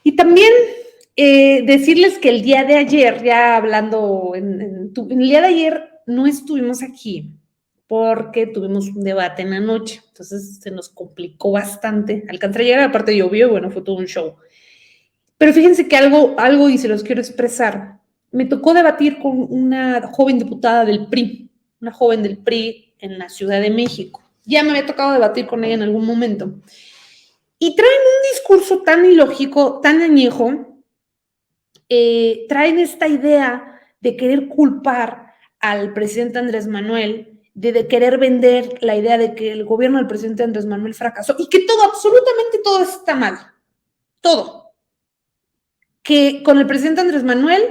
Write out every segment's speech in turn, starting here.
Y también decirles que el día de ayer, ya hablando, el día de ayer no estuvimos aquí porque tuvimos un debate en la noche, entonces se nos complicó bastante. Alcancé a llegar, aparte llovió, bueno, fue todo un show. Pero fíjense que algo y se los quiero expresar. Me tocó debatir con una joven diputada del PRI, una joven del PRI en la Ciudad de México. Ya me había tocado debatir con ella en algún momento. Y traen un discurso tan ilógico, tan añejo, traen esta idea de querer culpar al presidente Andrés Manuel, de querer vender la idea de que el gobierno del presidente Andrés Manuel fracasó y que todo, absolutamente todo está mal. Todo. Que con el presidente Andrés Manuel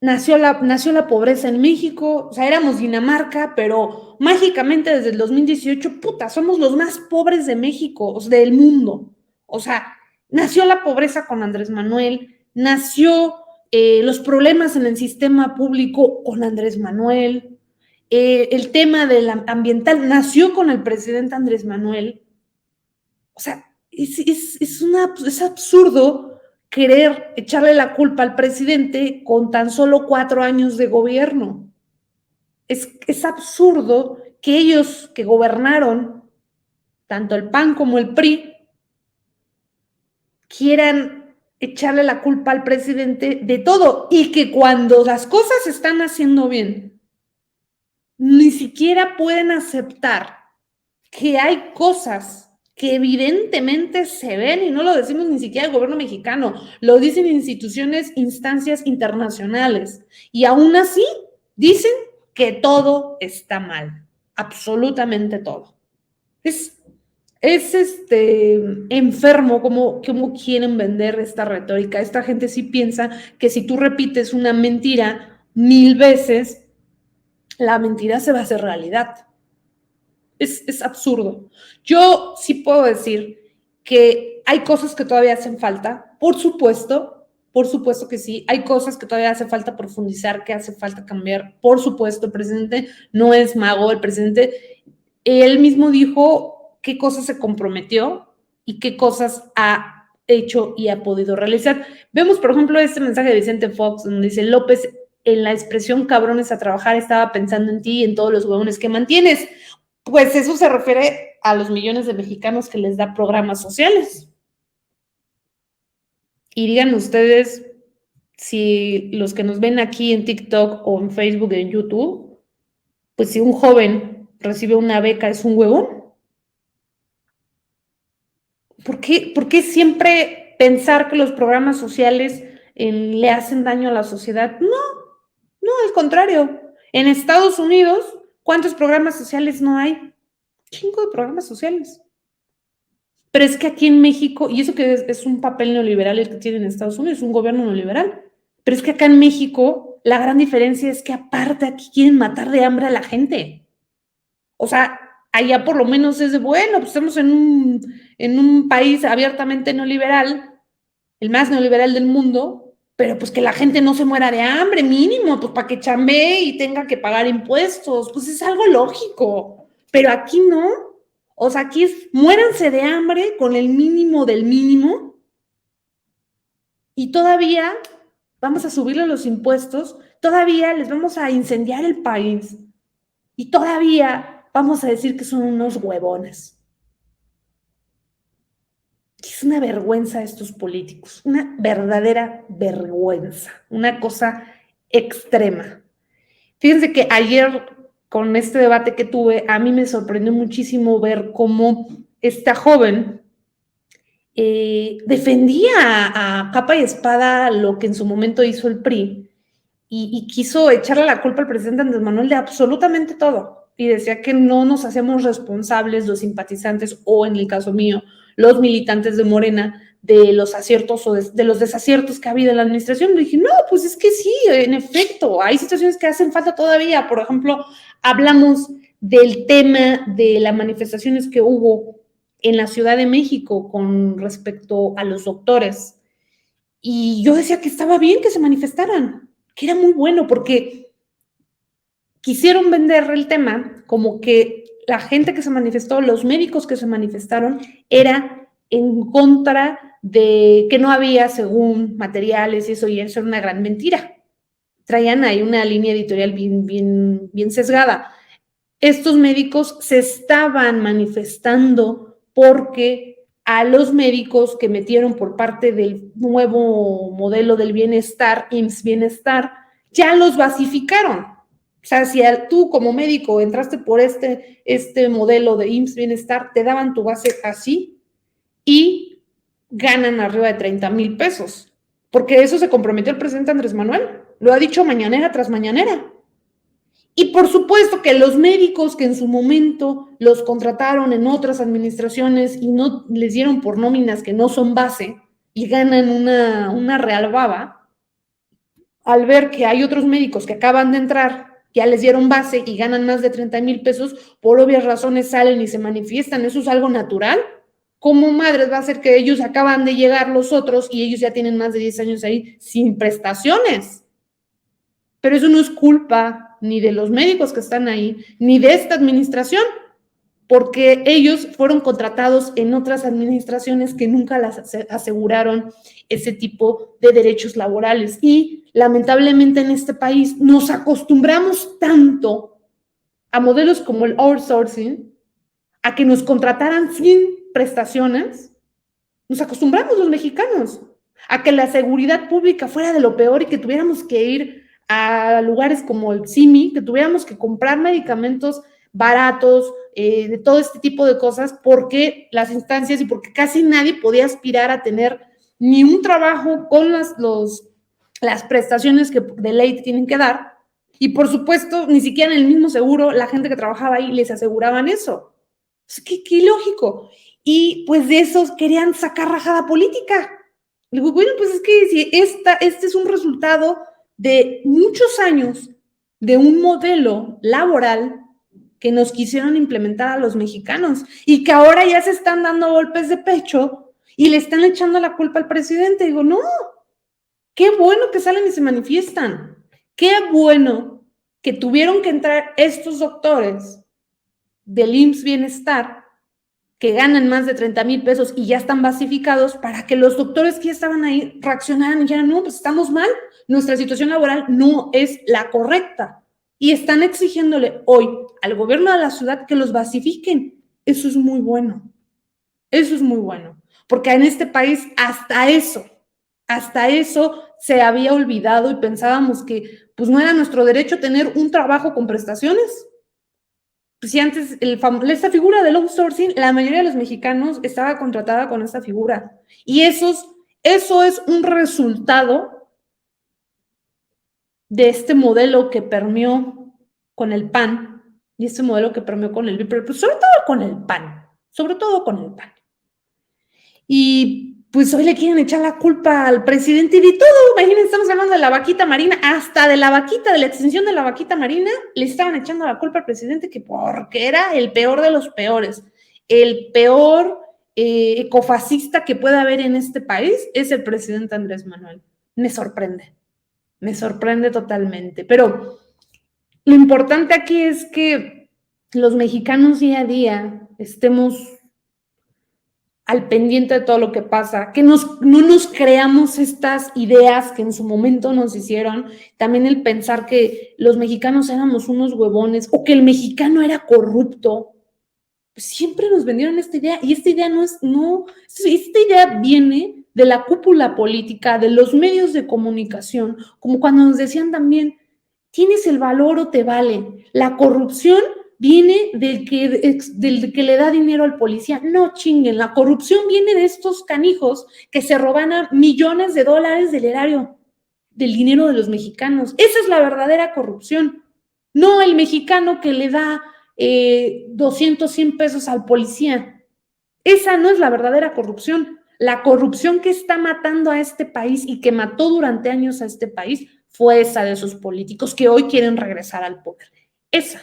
nació la pobreza en México, o sea, éramos Dinamarca, pero mágicamente desde el 2018, puta, somos los más pobres de México, o sea, del mundo. O sea, nació la pobreza con Andrés Manuel, nació los problemas en el sistema público con Andrés Manuel, el tema del ambiental nació con el presidente Andrés Manuel. O sea, es absurdo querer echarle la culpa al presidente con tan solo 4 años de gobierno. Es absurdo que ellos que gobernaron, tanto el PAN como el PRI, quieran echarle la culpa al presidente de todo y que cuando las cosas se están haciendo bien, ni siquiera pueden aceptar que hay cosas que evidentemente se ven, y no lo decimos ni siquiera el gobierno mexicano, lo dicen instituciones, instancias internacionales, y aún así dicen que todo está mal, absolutamente todo. Es enfermo cómo quieren vender esta retórica. Esta gente sí piensa que si tú repites una mentira 1000 veces, la mentira se va a hacer realidad. Es absurdo. Yo sí puedo decir que hay cosas que todavía hacen falta, por supuesto que sí, hay cosas que todavía hace falta profundizar, que hace falta cambiar, por supuesto, el presidente no es mago, el presidente, él mismo dijo qué cosas se comprometió y qué cosas ha hecho y ha podido realizar. Vemos, por ejemplo, este mensaje de Vicente Fox, donde dice: López, en la expresión cabrones a trabajar, estaba pensando en ti y en todos los huevones que mantienes. Pues eso se refiere a los millones de mexicanos que les da programas sociales. Y digan ustedes si los que nos ven aquí en TikTok o en Facebook o en YouTube, pues si un joven recibe una beca, ¿es un huevón? ¿Por qué siempre pensar que los programas sociales le hacen daño a la sociedad? No, al contrario. En Estados Unidos, ¿cuántos programas sociales no hay? Chingo de programas sociales. Pero es que aquí en México, y eso que es un papel neoliberal el que tiene en Estados Unidos, es un gobierno neoliberal, pero es que acá en México la gran diferencia es que aparte aquí quieren matar de hambre a la gente. O sea, allá por lo menos es de, bueno, pues estamos en un país abiertamente neoliberal, el más neoliberal del mundo, pero pues que la gente no se muera de hambre, mínimo, pues para que chambee y tenga que pagar impuestos, pues es algo lógico, pero aquí no. O sea, aquí es muéranse de hambre con el mínimo del mínimo y todavía vamos a subirle los impuestos, todavía les vamos a incendiar el país y todavía vamos a decir que son unos huevones. Es una vergüenza estos políticos, una verdadera vergüenza, una cosa extrema. Fíjense que ayer con este debate que tuve, a mí me sorprendió muchísimo ver cómo esta joven defendía a capa y espada lo que en su momento hizo el PRI y quiso echarle la culpa al presidente Andrés Manuel de absolutamente todo. Y decía que no nos hacemos responsables los simpatizantes o, en el caso mío, los militantes de Morena de los aciertos o de los desaciertos que ha habido en la administración. Le dije, no, pues es que sí, en efecto, hay situaciones que hacen falta todavía. Por ejemplo, hablamos del tema de las manifestaciones que hubo en la Ciudad de México con respecto a los doctores. Y yo decía que estaba bien que se manifestaran, que era muy bueno, porque quisieron vender el tema como que la gente que se manifestó, los médicos que se manifestaron, era en contra de que no había, según materiales y eso era una gran mentira. Traían ahí una línea editorial bien sesgada. Estos médicos se estaban manifestando porque a los médicos que metieron por parte del nuevo modelo del bienestar, IMSS Bienestar, ya los basificaron. O sea, si tú como médico entraste por este modelo de IMSS Bienestar, te daban tu base así y ganan arriba de 30,000 pesos. Porque eso se comprometió el presidente Andrés Manuel. Lo ha dicho mañanera tras mañanera. Y por supuesto que los médicos que en su momento los contrataron en otras administraciones y no les dieron por nóminas que no son base y ganan una real baba, al ver que hay otros médicos que acaban de entrar, ya les dieron base y ganan más de 30,000 pesos, por obvias razones salen y se manifiestan. Eso es algo natural. ¿Cómo madres va a ser que ellos acaban de llegar los otros y ellos ya tienen más de 10 años ahí sin prestaciones? Pero eso no es culpa ni de los médicos que están ahí, ni de esta administración, porque ellos fueron contratados en otras administraciones que nunca las aseguraron ese tipo de derechos laborales. Y lamentablemente en este país nos acostumbramos tanto a modelos como el outsourcing, a que nos contrataran sin prestaciones. Nos acostumbramos los mexicanos a que la seguridad pública fuera de lo peor y que tuviéramos que ir a lugares como el CIMI, que tuviéramos que comprar medicamentos baratos, de todo este tipo de cosas, porque las instancias y porque casi nadie podía aspirar a tener ni un trabajo con las prestaciones que de ley tienen que dar. Y por supuesto, ni siquiera en el mismo seguro, la gente que trabajaba ahí les aseguraban eso. Qué ilógico. Y pues de esos querían sacar rajada política. Le digo, bueno, pues es que si este es un resultado de muchos años de un modelo laboral que nos quisieron implementar a los mexicanos y que ahora ya se están dando golpes de pecho y le están echando la culpa al presidente. Digo, no, qué bueno que salen y se manifiestan. Qué bueno que tuvieron que entrar estos doctores del IMSS Bienestar que ganan más de 30,000 pesos y ya están basificados para que los doctores que ya estaban ahí reaccionaran y dijeran, no, pues estamos mal, nuestra situación laboral no es la correcta. Y están exigiéndole hoy al gobierno de la ciudad que los basifiquen. Eso es muy bueno. Eso es muy bueno. Porque en este país hasta eso se había olvidado y pensábamos que pues no era nuestro derecho tener un trabajo con prestaciones. Pues si antes esta figura del outsourcing, la mayoría de los mexicanos estaba contratada con esta figura. Y eso es un resultado de este modelo que permeó con el PAN y este modelo que permeó con el PRI, pero pues sobre todo con el PAN, sobre todo con el PAN. Y pues hoy le quieren echar la culpa al presidente y de todo. Imagínense, estamos hablando de la vaquita marina, hasta de la vaquita, de la extinción de la vaquita marina, le estaban echando la culpa al presidente que porque era el peor de los peores, el peor ecofascista que pueda haber en este país es el presidente Andrés Manuel. Me sorprende totalmente. Pero lo importante aquí es que los mexicanos día a día estemos al pendiente de todo lo que pasa, que no nos creamos estas ideas que en su momento nos hicieron, también el pensar que los mexicanos éramos unos huevones o que el mexicano era corrupto. Pues siempre nos vendieron esta idea y esta idea esta idea viene de la cúpula política, de los medios de comunicación, como cuando nos decían también, tienes el valor o te vale. La corrupción viene del que le da dinero al policía. No chinguen, la corrupción viene de estos canijos que se roban a millones de dólares del erario, del dinero de los mexicanos. Esa es la verdadera corrupción. No el mexicano que le da 200, 100 pesos al policía. Esa no es la verdadera corrupción. La corrupción que está matando a este país y que mató durante años a este país fue esa de esos políticos que hoy quieren regresar al poder. Ese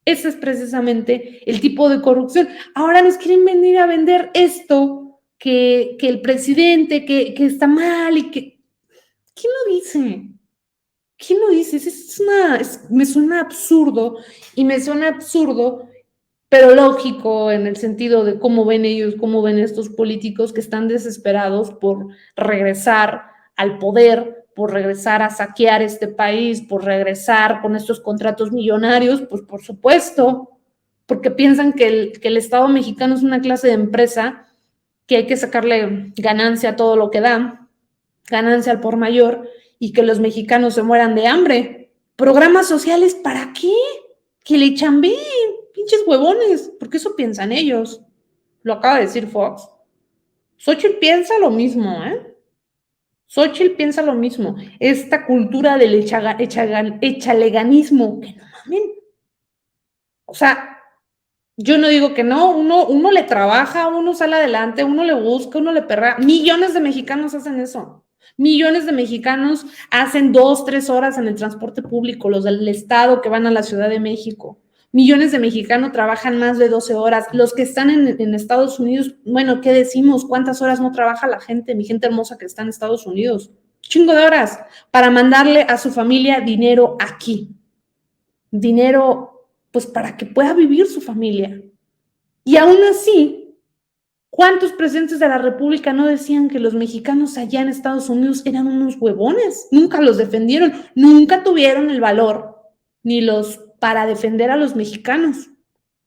es precisamente el tipo de corrupción. Ahora nos quieren venir a vender esto, que el presidente, que está mal y que... ¿Quién lo dice? ¿Quién lo dice? Me suena absurdo y me suena absurdo pero lógico en el sentido de cómo ven ellos, cómo ven estos políticos que están desesperados por regresar al poder, por regresar a saquear este país, por regresar con estos contratos millonarios, pues por supuesto, porque piensan que el Estado mexicano es una clase de empresa que hay que sacarle ganancia a todo lo que da, ganancia al por mayor, y que los mexicanos se mueran de hambre. ¿Programas sociales para qué? Que le chambeen, pinches huevones, porque eso piensan ellos. Lo acaba de decir Fox. Xochitl piensa lo mismo, ¿eh? Xochitl piensa lo mismo. Esta cultura del echaleganismo, que no mamen. O sea, yo no digo que no, uno le trabaja, uno sale adelante, uno le busca, uno le perra. Millones de mexicanos hacen eso. Millones de mexicanos hacen 2, 3 horas en el transporte público, los del Estado que van a la Ciudad de México. Millones de mexicanos trabajan más de 12 horas. Los que están en Estados Unidos, bueno, ¿qué decimos? ¿Cuántas horas no trabaja la gente, mi gente hermosa que está en Estados Unidos? Chingo de horas para mandarle a su familia dinero aquí. Dinero, pues para que pueda vivir su familia. Y aún así, ¿cuántos presidentes de la República no decían que los mexicanos allá en Estados Unidos eran unos huevones? Nunca los defendieron, nunca tuvieron el valor ni los para defender a los mexicanos.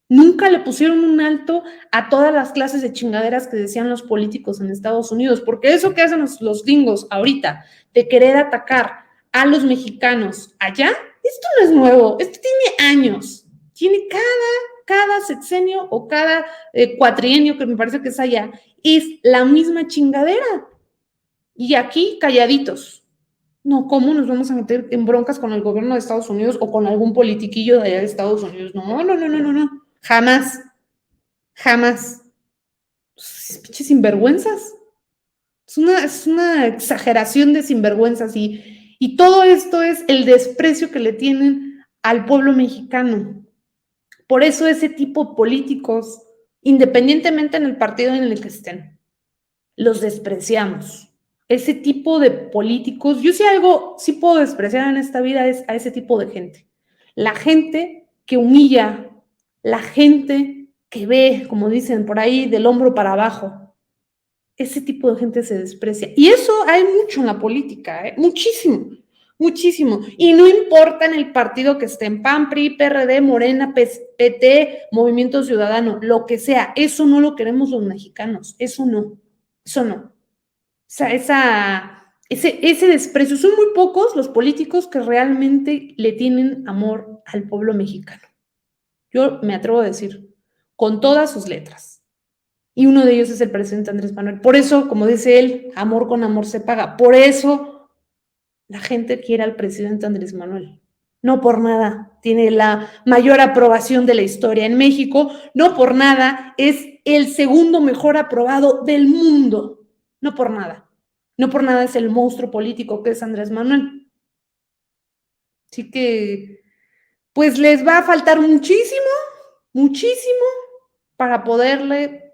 Nunca le pusieron un alto a todas las clases de chingaderas que decían los políticos en Estados Unidos, porque eso que hacen los gringos ahorita, de querer atacar a los mexicanos allá, esto no es nuevo, esto tiene años, tiene cada sexenio o cada cuatrienio, que me parece que es allá, es la misma chingadera. Y aquí calladitos. No, ¿cómo nos vamos a meter en broncas con el gobierno de Estados Unidos o con algún politiquillo de allá de Estados Unidos? No, no, no, no, no, no. Jamás, jamás. Pinches sinvergüenzas. Es una exageración de sinvergüenzas y todo esto es el desprecio que le tienen al pueblo mexicano. Por eso ese tipo de políticos, independientemente en el partido en el que estén, los despreciamos. Ese tipo de políticos, yo sí algo sí puedo despreciar en esta vida es a ese tipo de gente. La gente que humilla, la gente que ve, como dicen por ahí, del hombro para abajo. Ese tipo de gente se desprecia. Y eso hay mucho en la política, ¿eh? Muchísimo, muchísimo. Y no importa en el partido que esté, en PAN, PRI, PRD, Morena, PT, Movimiento Ciudadano, lo que sea, eso no lo queremos los mexicanos, eso no, eso no. O sea, ese desprecio, son muy pocos los políticos que realmente le tienen amor al pueblo mexicano. Yo me atrevo a decir, con todas sus letras. Y uno de ellos es el presidente Andrés Manuel. Por eso, como dice él, amor con amor se paga. Por eso la gente quiere al presidente Andrés Manuel. No por nada tiene la mayor aprobación de la historia en México, no por nada es el segundo mejor aprobado del mundo. No por nada. No por nada es el monstruo político que es Andrés Manuel. Así que, pues les va a faltar muchísimo, muchísimo para poderle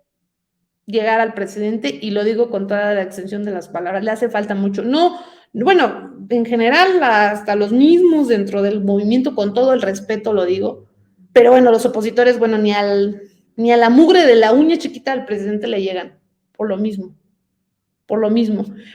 llegar al presidente, y lo digo con toda la extensión de las palabras, le hace falta mucho. No, bueno, en general, hasta los mismos dentro del movimiento, con todo el respeto lo digo, pero bueno, los opositores, bueno, ni a la mugre de la uña chiquita del presidente le llegan, por lo mismo,